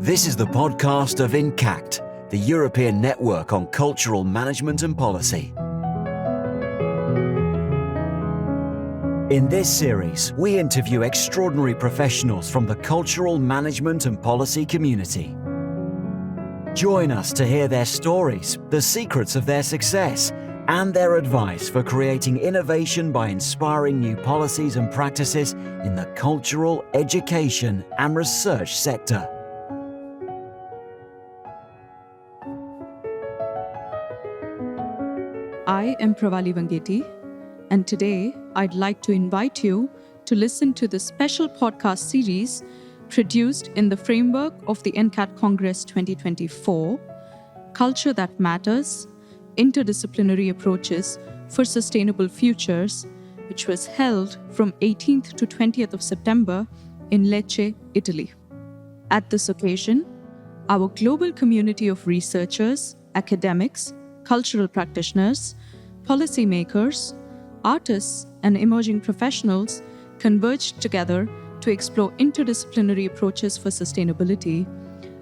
This is the podcast of ENCACT, the European Network on Cultural Management and Policy. In this series, we interview extraordinary professionals from the cultural management and policy community. Join us to hear their stories, the secrets of their success, and their advice for creating innovation by inspiring new policies and practices in the cultural, education, and research sector. I am Pravali Vangeti, and today I'd like to invite you to listen to the special podcast series produced in the framework of the ENCATC Congress 2024, Culture That Matters, Interdisciplinary Approaches for Sustainable Futures, which was held from 18th to 20th of September in Lecce, Italy. At this occasion, our global community of researchers, academics, cultural practitioners, policymakers, artists, and emerging professionals converged together to explore interdisciplinary approaches for sustainability,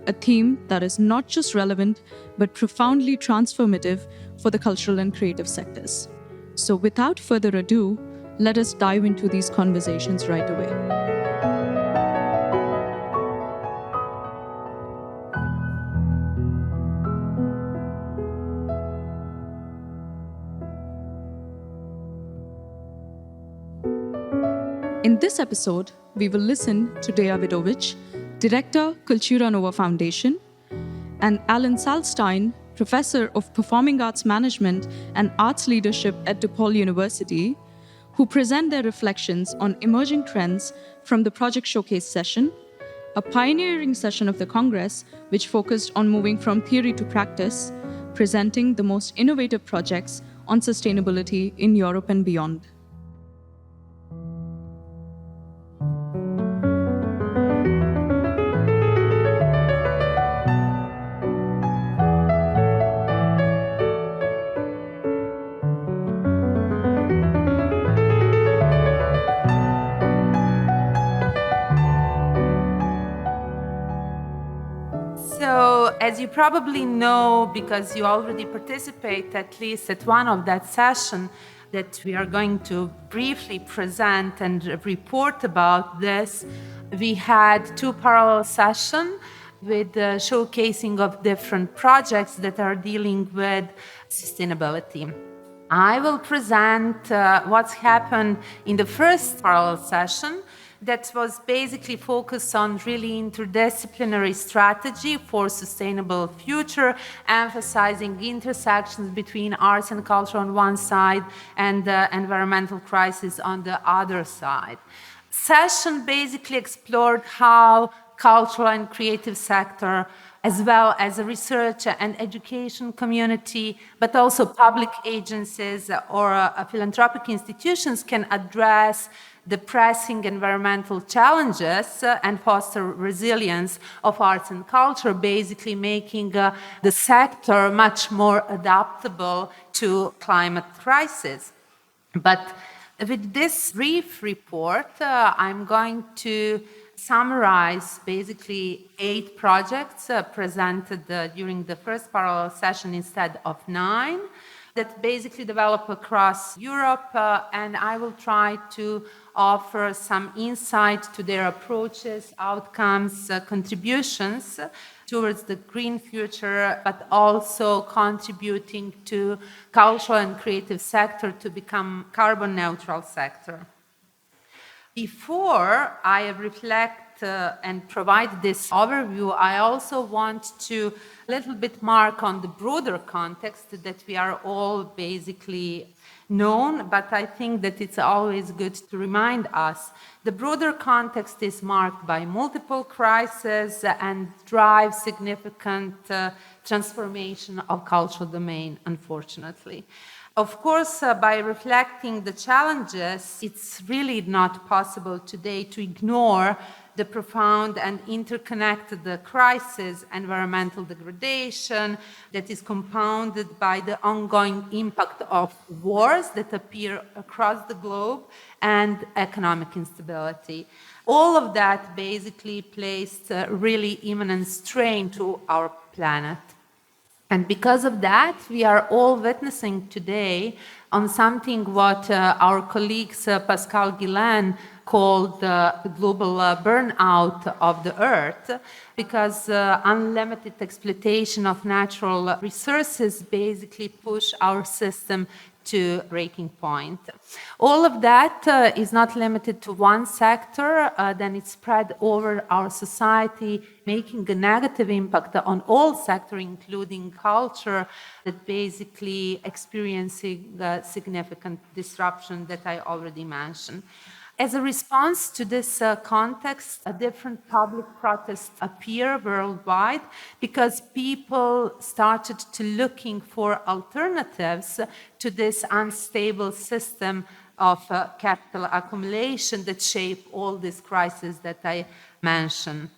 a theme that is not just relevant but profoundly transformative for the cultural and creative sectors. So without further ado, let us dive into these conversations right away. In this episode, we will listen to Deja Vidovic, Director, Cultura Nova Foundation, and Alan Salstein, Professor of Performing Arts Management and Arts Leadership at DePaul University, who present their reflections on emerging trends from the Project Showcase session, a pioneering session of the Congress which focused on moving from theory to practice, presenting the most innovative projects on sustainability in Europe and beyond. As you probably know, because you already participate at least at one of that session, that we are going to briefly present and report about this, we had two parallel sessions with the showcasing of different projects that are dealing with sustainability. I will present what's happened in the first parallel session, that was basically focused on really interdisciplinary strategy for sustainable future, emphasizing intersections between arts and culture on one side and the environmental crisis on the other side. Session basically explored how cultural and creative sector, as well as a research and education community, but also public agencies or philanthropic institutions can address the pressing environmental challenges and foster resilience of arts and culture, basically making the sector much more adaptable to climate crisis. But with this brief report, I'm going to summarize basically 8 projects presented during the first parallel session instead of 9 that basically develop across Europe, and I will try to offer some insight to their approaches, outcomes, contributions towards the green future, but also contributing to cultural and creative sector to become carbon neutral sector. Before I reflect and provide this overview, I also want to a little bit mark on the broader context that we are all basically known, but I think that it's always good to remind us. The broader context is marked by multiple crises and drives significant transformation of cultural domain, unfortunately. Of course, by reflecting the challenges, it's really not possible today to ignore the profound and interconnected crisis, environmental degradation that is compounded by the ongoing impact of wars that appear across the globe and economic instability. All of that basically placed really imminent strain to our planet. And because of that, we are all witnessing today on something what our colleagues Pascal Guillain called the global burnout of the Earth, because unlimited exploitation of natural resources basically push our system to breaking point. All of that is not limited to one sector, then it's spread over our society, making a negative impact on all sectors, including culture, that basically experiencing significant disruption that I already mentioned. As a response to this context, different public protests appear worldwide because people started to looking for alternatives to this unstable system of capital accumulation that shape all these crises that I mentioned.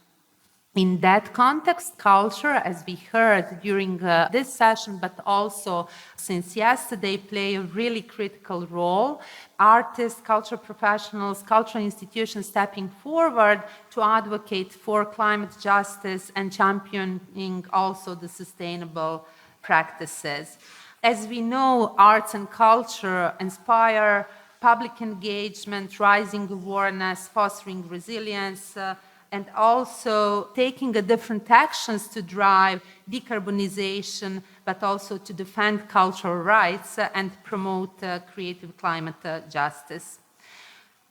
In that context, culture, as we heard during this session, but also since yesterday, play a really critical role. Artists, cultural professionals, cultural institutions stepping forward to advocate for climate justice and championing also the sustainable practices. As we know, arts and culture inspire public engagement, rising awareness, fostering resilience, and also taking different actions to drive decarbonization, but also to defend cultural rights and promote creative climate justice.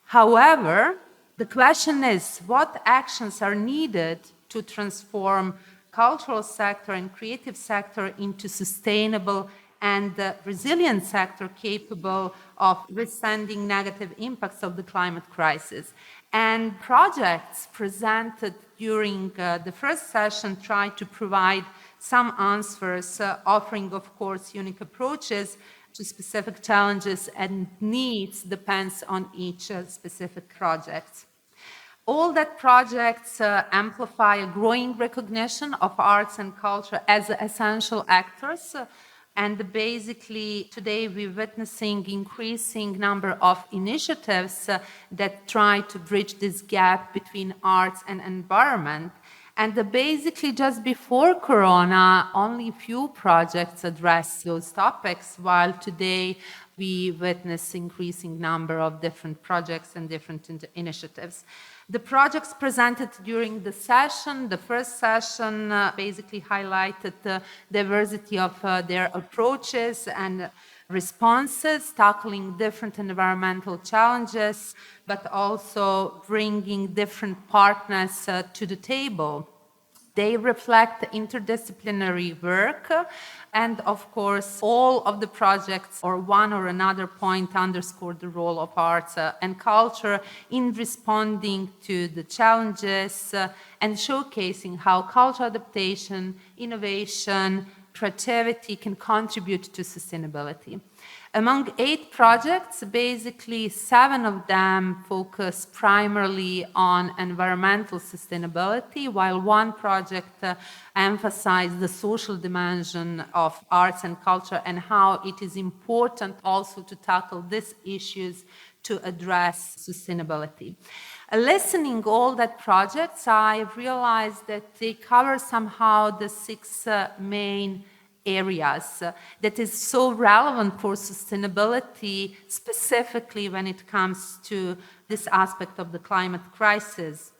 However, the question is, what actions are needed to transform cultural sector and creative sector into sustainable and resilient sector capable of withstanding negative impacts of the climate crisis? And projects presented during the first session try to provide some answers, offering, of course, unique approaches to specific challenges and needs depends on each specific project. All that projects amplify a growing recognition of arts and culture as essential actors. And basically, today we're witnessing increasing number of initiatives that try to bridge this gap between arts and environment. And basically, just before Corona, only few projects address those topics, while today we witness increasing number of different projects and different initiatives. The projects presented during the session, the first session basically highlighted the diversity of their approaches and responses, tackling different environmental challenges, but also bringing different partners to the table. They reflect interdisciplinary work, and of course, all of the projects or one or another point underscore the role of arts and culture in responding to the challenges and showcasing how cultural adaptation, innovation, creativity can contribute to sustainability. Among 8 projects, basically 7 of them focus primarily on environmental sustainability, while one project emphasized the social dimension of arts and culture and how it is important also to tackle these issues to address sustainability. Listening all that projects, I realized that they cover somehow the 6 main areas that is so relevant for sustainability, specifically when it comes to this aspect of the climate crisis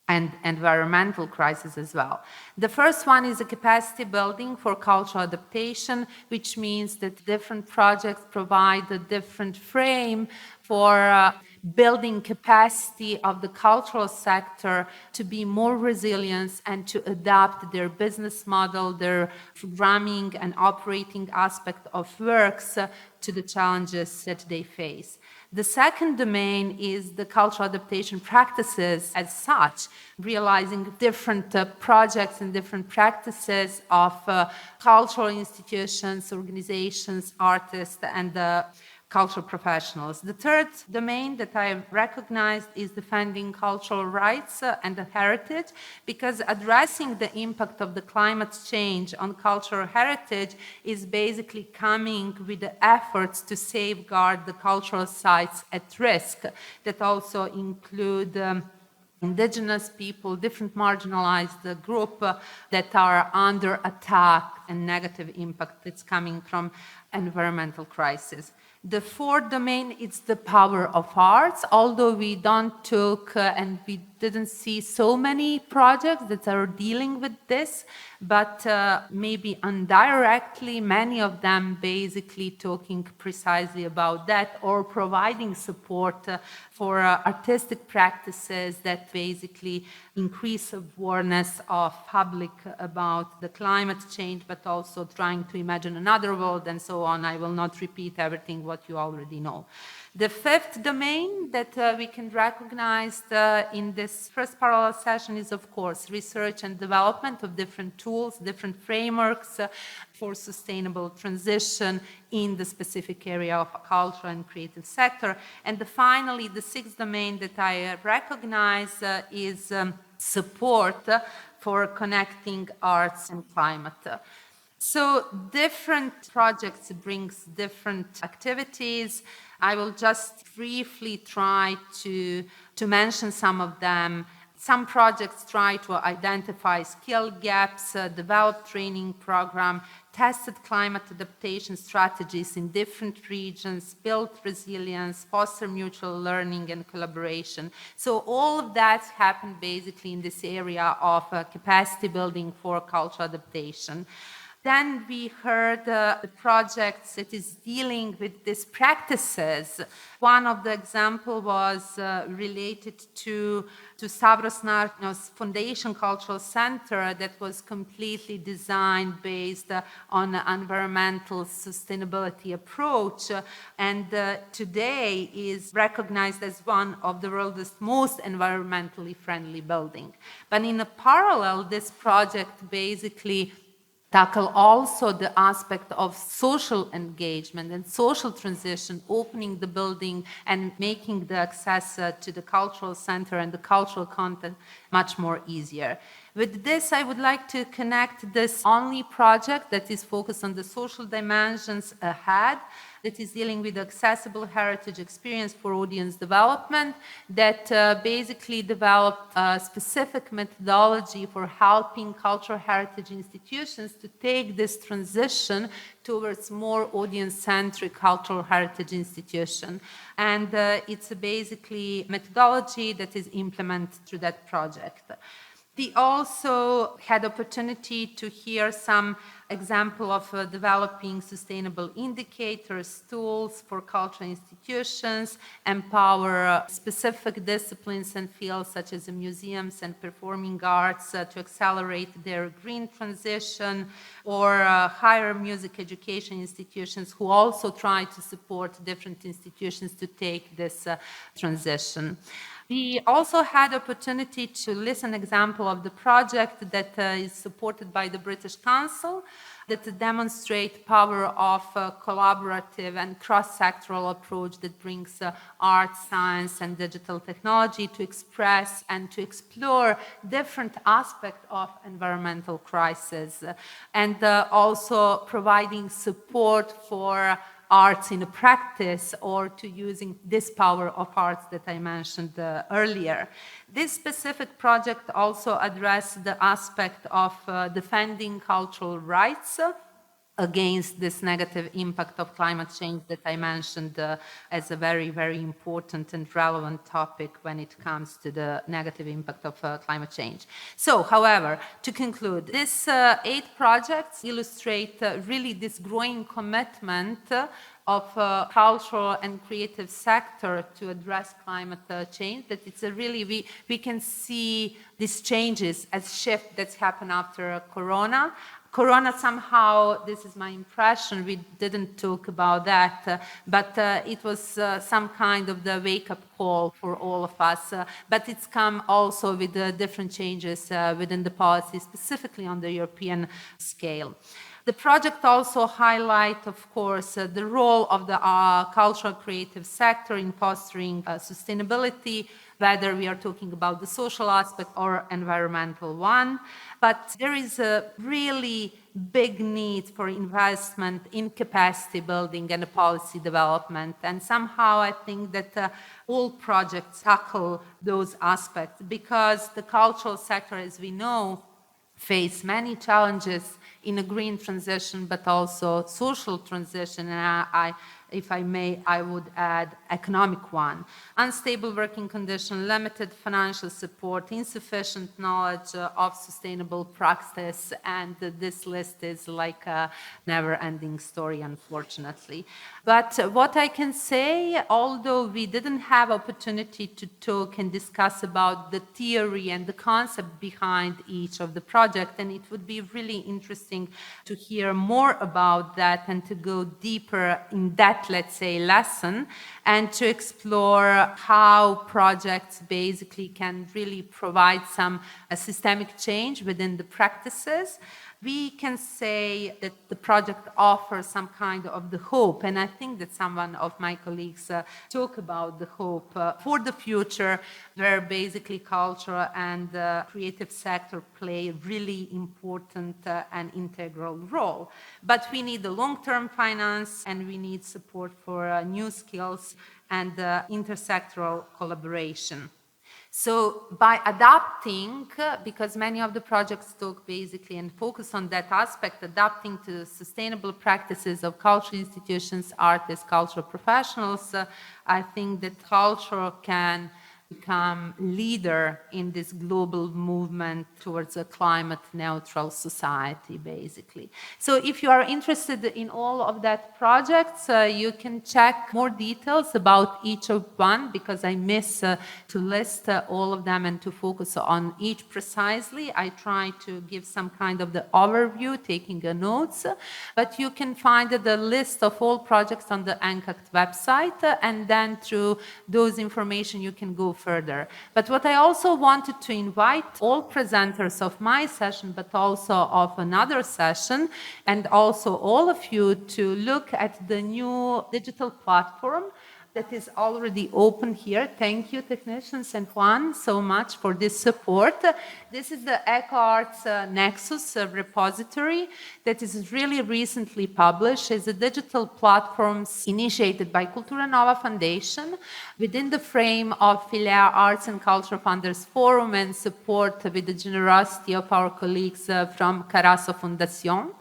and environmental crisis as well. The first one is a capacity building for cultural adaptation, which means that different projects provide a different frame for building capacity of the cultural sector to be more resilient and to adapt their business model, their programming and operating aspect of works to the challenges that they face. The second domain is the cultural adaptation practices as such, realizing different projects and different practices of cultural institutions, organizations, artists, and cultural professionals. The third domain that I recognized is defending cultural rights and the heritage, because addressing the impact of the climate change on cultural heritage is basically coming with the efforts to safeguard the cultural sites at risk that also include indigenous people, different marginalized group that are under attack and negative impact that's coming from environmental crisis. The fourth domain is the power of arts, although we don't took and we didn't see so many projects that are dealing with this, but maybe indirectly, many of them basically talking precisely about that or providing support for artistic practices that basically increase awareness of public about the climate change, but also trying to imagine another world and so on. I will not repeat everything what you already know. The fifth domain that we can recognize in this first parallel session is, of course, research and development of different tools, different frameworks for sustainable transition in the specific area of culture and creative sector. And finally, the sixth domain that I recognize is support for connecting arts and climate. So different projects brings different activities. I will just briefly try to mention some of them. Some projects try to identify skill gaps, develop training program, tested climate adaptation strategies in different regions, build resilience, foster mutual learning and collaboration. So all of that happened basically in this area of capacity building for cultural adaptation. Then we heard the projects that is dealing with these practices. One of the example was related to Stavros Narnos Foundation Cultural Center that was completely designed based on environmental sustainability approach, and today is recognized as one of the world's most environmentally friendly building. But in a parallel, this project basically tackle also the aspect of social engagement and social transition, opening the building and making the access to the cultural center and the cultural content much more easier. With this, I would like to connect this only project that is focused on the social dimensions ahead, that is dealing with accessible heritage experience for audience development, that basically developed a specific methodology for helping cultural heritage institutions to take this transition towards more audience-centric cultural heritage institution. And it's basically methodology that is implemented through that project. We also had opportunity to hear some example of developing sustainable indicators, tools for cultural institutions, empower specific disciplines and fields such as museums and performing arts to accelerate their green transition, or higher music education institutions who also try to support different institutions to take this transition. We also had opportunity to listen example of the project that is supported by the British Council that demonstrate power of collaborative and cross-sectoral approach that brings art, science, and digital technology to express and to explore different aspects of environmental crisis, and also providing support for arts in practice or to using this power of arts that I mentioned earlier. This specific project also addressed the aspect of defending cultural rights against this negative impact of climate change that I mentioned as a very, very important and relevant topic when it comes to the negative impact of climate change. So, however, to conclude, these 8 projects illustrate really this growing commitment of cultural and creative sector to address climate change, that it's a really, we can see these changes as shift that's happened after Corona. Corona somehow, this is my impression, we didn't talk about that, but it was some kind of the wake-up call for all of us. But it's come also with different changes within the policy, specifically on the European scale. The project also highlights, of course, the role of the cultural creative sector in fostering sustainability, whether we are talking about the social aspect or environmental one. But there is a really big need for investment in capacity building and policy development. And somehow I think that all projects tackle those aspects because the cultural sector, as we know, face many challenges in a green transition, but also social transition. And if I may, I would add economic one. Unstable working conditions, limited financial support, insufficient knowledge of sustainable practice, and this list is like a never-ending story, unfortunately. But what I can say, although we didn't have opportunity to talk and discuss about the theory and the concept behind each of the project, and it would be really interesting to hear more about that and to go deeper in that, let's say, lesson, and to explore how projects basically can really provide some systemic change within the practices. We can say that the project offers some kind of the hope, and I think that someone of my colleagues talk about the hope for the future, where basically culture and creative sector play a really important and integral role. But we need the long-term finance, and we need support for new skills and intersectoral collaboration. So by adapting, because many of the projects talk basically and focus on that aspect, adapting to sustainable practices of cultural institutions, artists, cultural professionals, I think that culture can become leader in this global movement towards a climate neutral society, basically. So if you are interested in all of that projects, you can check more details about each of one, because I miss to list all of them and to focus on each precisely. I try to give some kind of the overview, taking notes, but you can find the list of all projects on the ENCATC website, and then through those information you can go further. But what I also wanted to invite all presenters of my session, but also of another session, and also all of you to look at the new digital platform that is already open here. Thank you, technicians and Juan, so much for this support. This is the EcoArts Nexus repository that is really recently published. It's a digital platform initiated by Cultura Nova Foundation within the frame of Filea Arts and Culture Funders Forum and support with the generosity of our colleagues from Carasso Fundación.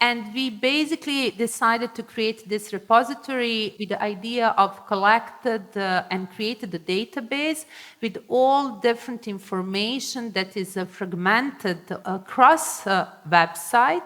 And we basically decided to create this repository with the idea of collected and created a database with all different information that is fragmented across website,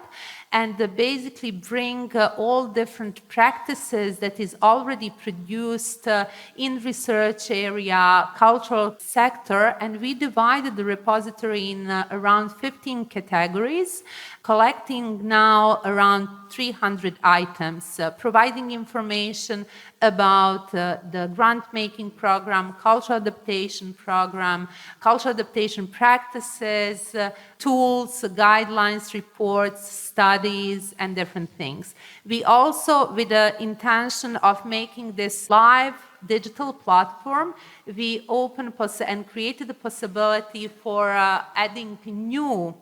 and basically bring all different practices that is already produced in research area, cultural sector, and we divided the repository in around 15 categories, collecting now around 300 items, providing information about the grant-making program, cultural adaptation program, cultural adaptation practices, tools, guidelines, reports, studies, and different things. We also, with the intention of making this live digital platform, we opened and created the possibility for adding new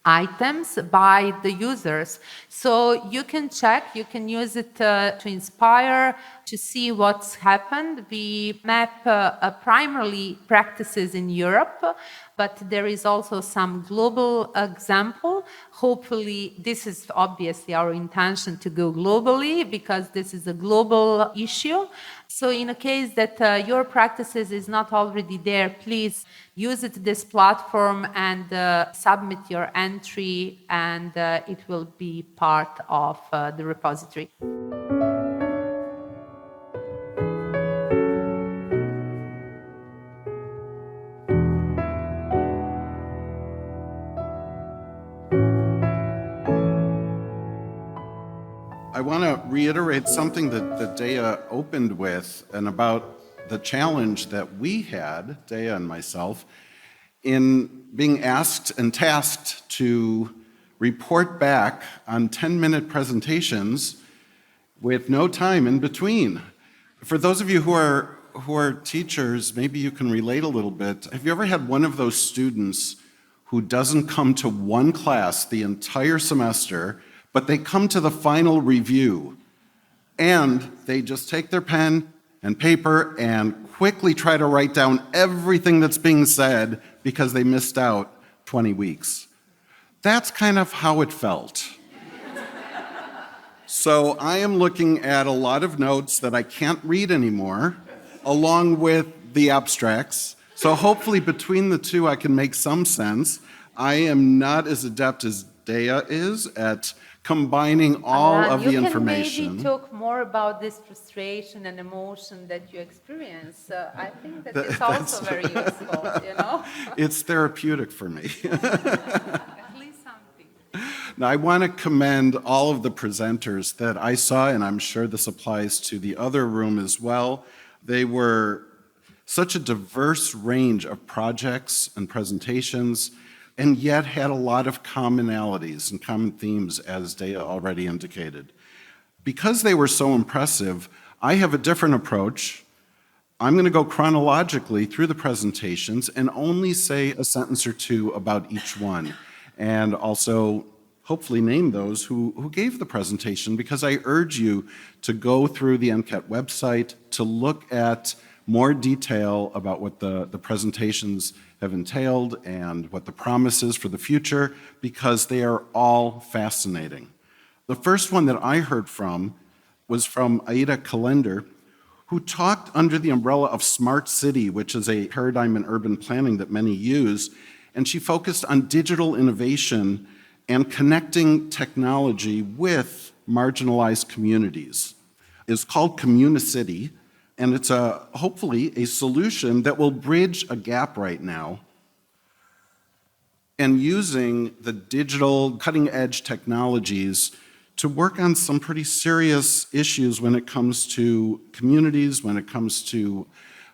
items by the users. So you can check, you can use it to inspire, to see what's happened. We map primarily practices in Europe, but there is also some global example. Hopefully, this is obviously our intention to go globally, because this is a global issue. So in a case that your practices is not already there, please use this platform and submit your entry, and it will be part of the repository. I want to reiterate something that Dea opened with, and about the challenge that we had, Dea and myself, in being asked and tasked to report back on 10-minute presentations with no time in between. For those of you who are teachers, maybe you can relate a little bit. Have you ever had one of those students who doesn't come to one class the entire semester, but they come to the final review and they just take their pen and paper and quickly try to write down everything that's being said because they missed out 20 weeks? That's kind of how it felt. So I am looking at a lot of notes that I can't read anymore, along with the abstracts. So hopefully between the two I can make some sense. I am not as adept as Dea is at combining all of the information. You can maybe talk more about this frustration and emotion that you experience. I think that it's also very useful, you know? It's therapeutic for me. At least something. Now, I want to commend all of the presenters that I saw, and I'm sure this applies to the other room as well. They were such a diverse range of projects and presentations, and yet had a lot of commonalities and common themes, as Dea already indicated. Because they were so impressive, I have a different approach. I'm going to go chronologically through the presentations and only say a sentence or two about each one, and also hopefully name those who gave the presentation, because I urge you to go through the ENCAT website to look at more detail about what the presentations have entailed and what the promise is for the future, because they are all fascinating. The first one that I heard from was from Aida Kalender, who talked under the umbrella of Smart City, which is a paradigm in urban planning that many use, and she focused on digital innovation and connecting technology with marginalized communities. It's called Communicity, and it's hopefully a solution that will bridge a gap right now, and using the digital cutting-edge technologies to work on some pretty serious issues when it comes to communities, when it comes to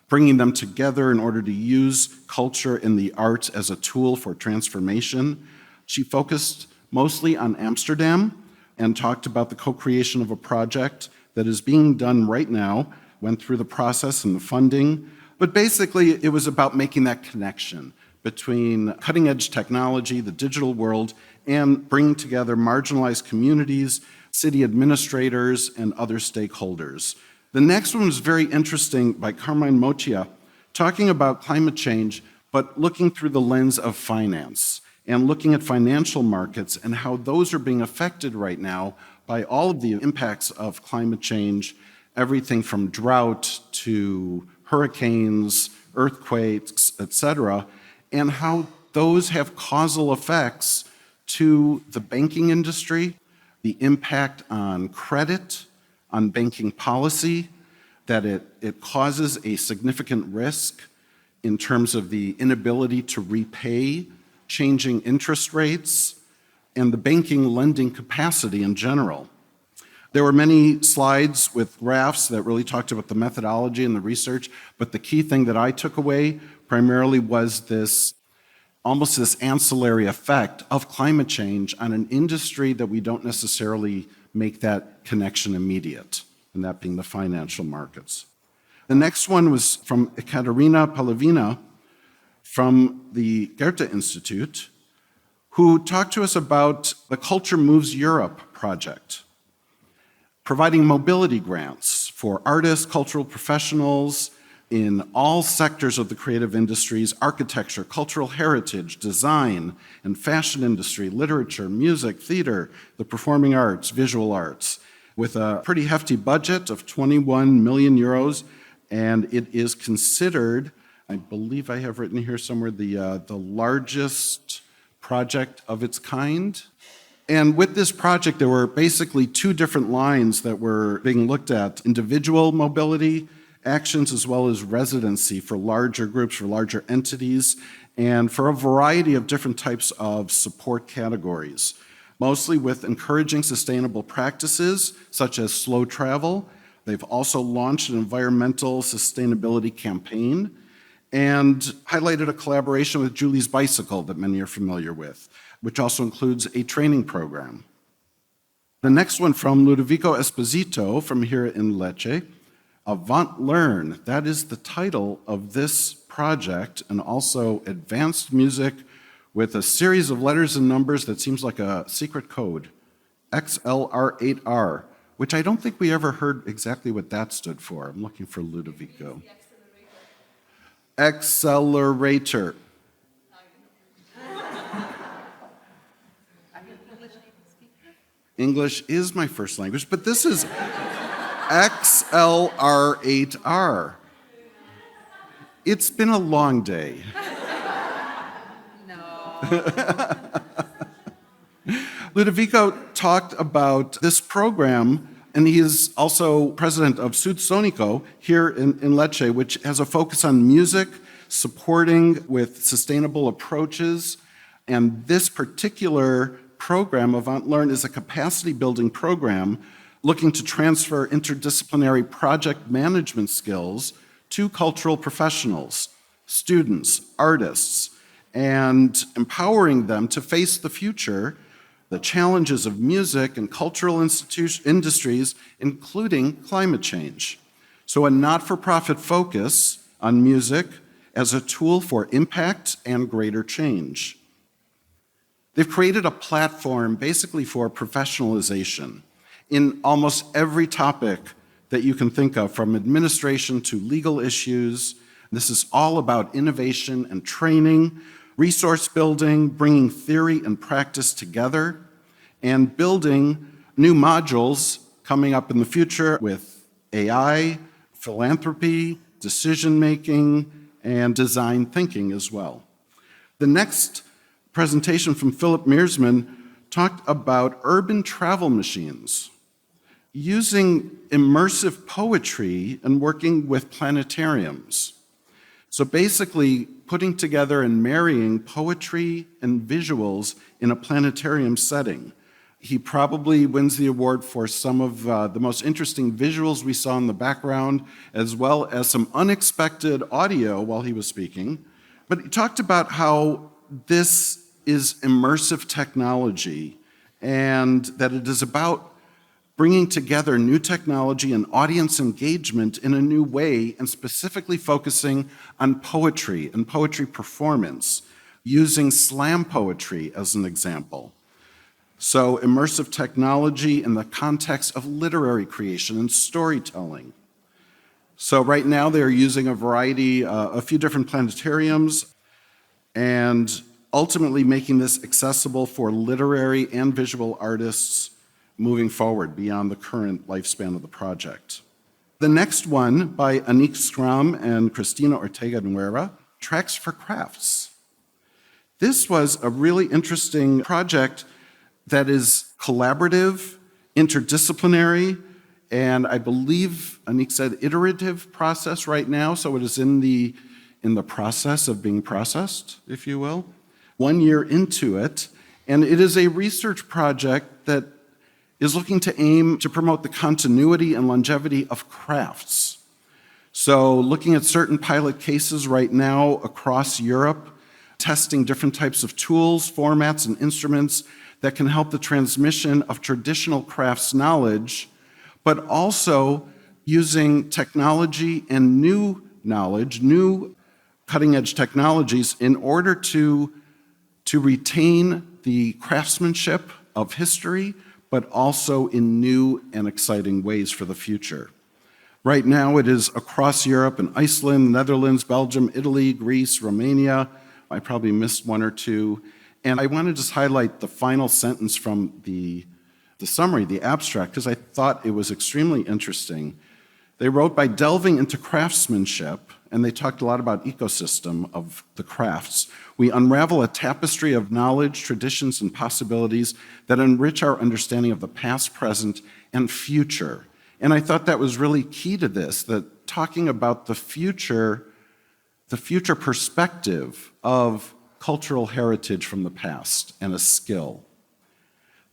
bringing them together in order to use culture and the arts as a tool for transformation. She focused mostly on Amsterdam and talked about the co-creation of a project that is being done right now, went through the process and the funding. But basically, it was about making that connection between cutting-edge technology, the digital world, and bringing together marginalized communities, city administrators, and other stakeholders. The next one was very interesting, by Carmine Motia, talking about climate change, but looking through the lens of finance and looking at financial markets and how those are being affected right now by all of the impacts of climate change, everything from drought to hurricanes, earthquakes, etc., and how those have causal effects to the banking industry, the impact on credit, on banking policy, that it causes a significant risk in terms of the inability to repay, changing interest rates, and the banking lending capacity in general. There were many slides with graphs that really talked about the methodology and the research, but the key thing that I took away primarily was this ancillary effect of climate change on an industry that we don't necessarily make that connection immediate, and that being the financial markets. The next one was from Ekaterina Palavina from the Goethe Institute, who talked to us about the Culture Moves Europe project, providing mobility grants for artists, cultural professionals in all sectors of the creative industries: architecture, cultural heritage, design, and fashion industry, literature, music, theater, the performing arts, visual arts, with a pretty hefty budget of 21 million euros, and it is considered, I believe I have written here somewhere, the largest project of its kind. And with this project, there were basically two different lines that were being looked at: individual mobility actions as well as residency for larger groups, for larger entities, and for a variety of different types of support categories, mostly with encouraging sustainable practices such as slow travel. They've also launched an environmental sustainability campaign and highlighted a collaboration with Julie's Bicycle that many are familiar with which also includes a training program. The next one from Ludovico Esposito from here in Lecce, Avant Learn. That is the title of this project, and also advanced music with a series of letters and numbers that seems like a secret code, XLR8R, which I don't think we ever heard exactly what that stood for. I'm looking for Ludovico. Accelerator. English is my first language, but this is XLR8R. It's been a long day. Ludovico talked about this program, and he is also president of Sud Sonico here in Lecce, which has a focus on music, supporting with sustainable approaches. And this particular program, Avant Learn, is a capacity building program looking to transfer interdisciplinary project management skills to cultural professionals, students, artists, and empowering them to face the future, the challenges of music and cultural industries, including climate change. So a not-for-profit focus on music as a tool for impact and greater change. They've created a platform basically for professionalization in almost every topic that you can think of, from administration to legal issues. This is all about innovation and training, resource building, bringing theory and practice together, and building new modules coming up in the future with AI, philanthropy, decision-making, and design thinking as well. The next presentation from Philip Meersman talked about urban travel machines, using immersive poetry and working with planetariums. So basically putting together and marrying poetry and visuals in a planetarium setting. He probably wins the award for some of the most interesting visuals we saw in the background, as well as some unexpected audio while he was speaking. But he talked about how this is immersive technology, and that it is about bringing together new technology and audience engagement in a new way, and specifically focusing on poetry and poetry performance, using slam poetry as an example. So immersive technology in the context of literary creation and storytelling. So right now they're using a few different planetariums, and ultimately making this accessible for literary and visual artists moving forward beyond the current lifespan of the project. The next one, by Anik Skram and Cristina Ortega Nuera, Tracks for Crafts. This was a really interesting project that is collaborative, interdisciplinary, and I believe Anik said iterative process right now, so it is in the process of being processed, if you will. 1 year into it, and it is a research project that is looking to aim to promote the continuity and longevity of crafts. So looking at certain pilot cases right now across Europe, testing different types of tools, formats, and instruments that can help the transmission of traditional crafts knowledge, but also using technology and new knowledge, new cutting-edge technologies in order to retain the craftsmanship of history, but also in new and exciting ways for the future. Right now, it is across Europe in Iceland, Netherlands, Belgium, Italy, Greece, Romania. I probably missed one or two. And I want to just highlight the final sentence from the summary, the abstract, because I thought it was extremely interesting. They wrote, by delving into craftsmanship, and they talked a lot about ecosystem of the crafts, we unravel a tapestry of knowledge, traditions, and possibilities that enrich our understanding of the past, present, and future. And I thought that was really key to this, that talking about the future perspective of cultural heritage from the past and a skill.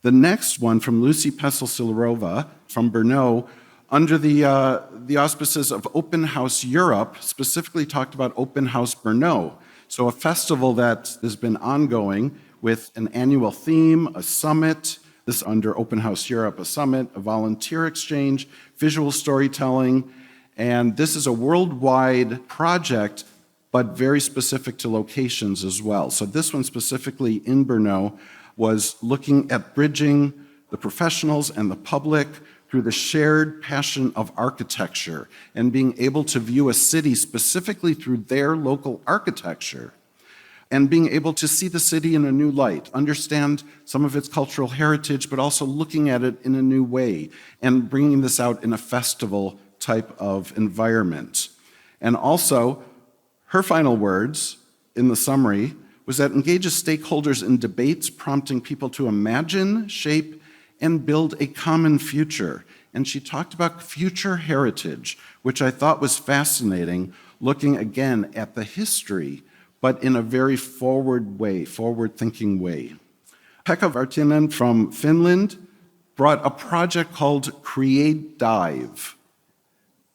The next one from Lucy Pesel-Silrova from Brno, under the auspices of Open House Europe, specifically talked about Open House Brno. So a festival that has been ongoing with an annual theme, a summit, this under Open House Europe, a summit, a volunteer exchange, visual storytelling, and this is a worldwide project, but very specific to locations as well. So this one specifically in Brno was looking at bridging the professionals and the public through the shared passion of architecture and being able to view a city specifically through their local architecture and being able to see the city in a new light, understand some of its cultural heritage, but also looking at it in a new way and bringing this out in a festival type of environment. And also, her final words in the summary was that engages stakeholders in debates prompting people to imagine, shape, and build a common future. And she talked about future heritage, which I thought was fascinating, looking again at the history, but in a very forward way, forward-thinking way. Pekka Vartinen from Finland brought a project called Create Dive.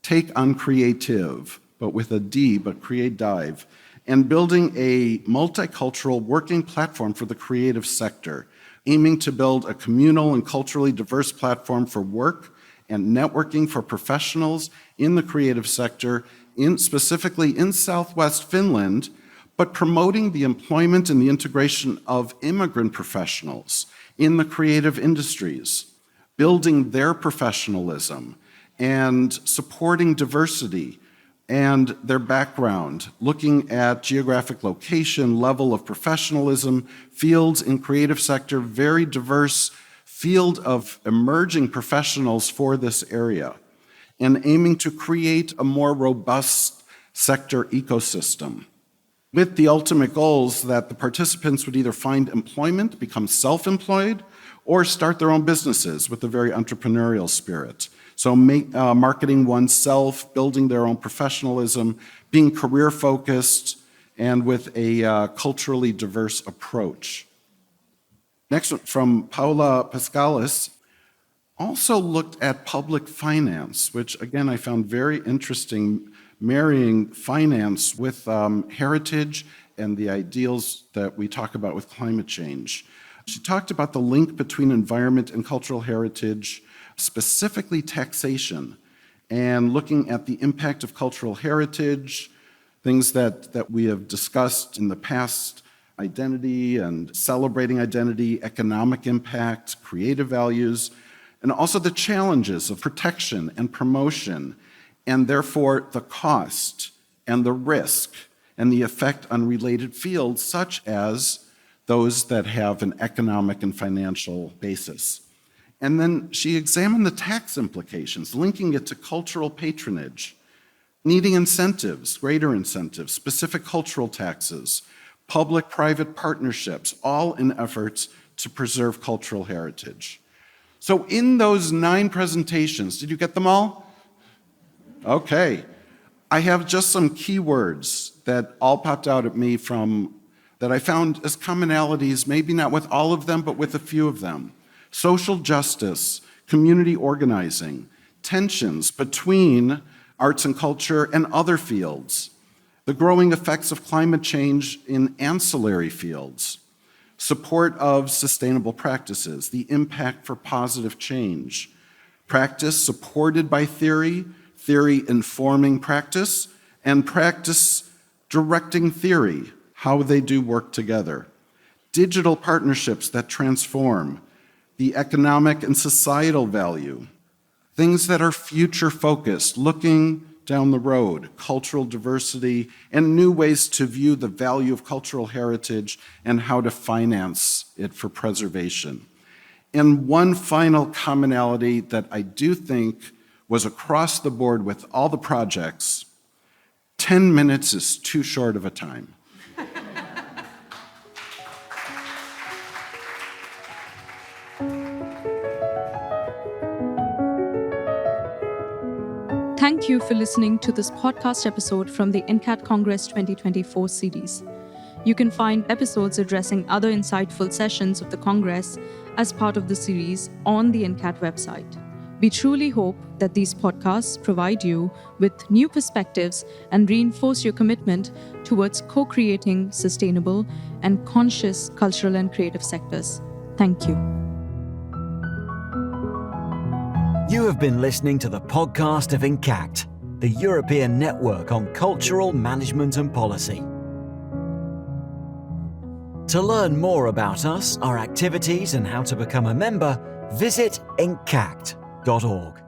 Take on creative, but with a D, but Create Dive, and building a multicultural working platform for the creative sector, aiming to build a communal and culturally diverse platform for work and networking for professionals in the creative sector, specifically in Southwest Finland, but promoting the employment and the integration of immigrant professionals in the creative industries, building their professionalism, and supporting diversity and their background, looking at geographic location, level of professionalism, fields in creative sector, very diverse field of emerging professionals for this area, and aiming to create a more robust sector ecosystem, with the ultimate goals that the participants would either find employment, become self-employed, or start their own businesses with a very entrepreneurial spirit. So marketing oneself, building their own professionalism, being career-focused, and with a culturally diverse approach. Next, from Paula Pascalis, also looked at public finance, which again I found very interesting, marrying finance with heritage and the ideals that we talk about with climate change. She talked about the link between environment and cultural heritage, specifically taxation, and looking at the impact of cultural heritage, things that we have discussed in the past, identity and celebrating identity, economic impact, creative values, and also the challenges of protection and promotion, and therefore the cost and the risk and the effect on related fields such as those that have an economic and financial basis. And then she examined the tax implications, linking it to cultural patronage, needing incentives, greater incentives, specific cultural taxes, public-private partnerships, all in efforts to preserve cultural heritage. So in those 9 presentations, did you get them all? Okay. I have just some keywords that all popped out at me that I found as commonalities, maybe not with all of them, but with a few of them. Social justice, community organizing, tensions between arts and culture and other fields, the growing effects of climate change in ancillary fields, support of sustainable practices, the impact for positive change, practice supported by theory, theory informing practice, and practice directing theory, how they do work together, digital partnerships that transform, the economic and societal value, things that are future-focused, looking down the road, cultural diversity, and new ways to view the value of cultural heritage and how to finance it for preservation. And one final commonality that I do think was across the board with all the projects, 10 minutes is too short of a time. Thank you for listening to this podcast episode from the ENCAT Congress 2024 series. You can find episodes addressing other insightful sessions of the Congress as part of the series on the ENCAT website. We truly hope that these podcasts provide you with new perspectives and reinforce your commitment towards co-creating sustainable and conscious cultural and creative sectors. Thank you. You have been listening to the podcast of ENCACT, the European Network on Cultural Management and Policy. To learn more about us, our activities, and how to become a member, visit encact.org.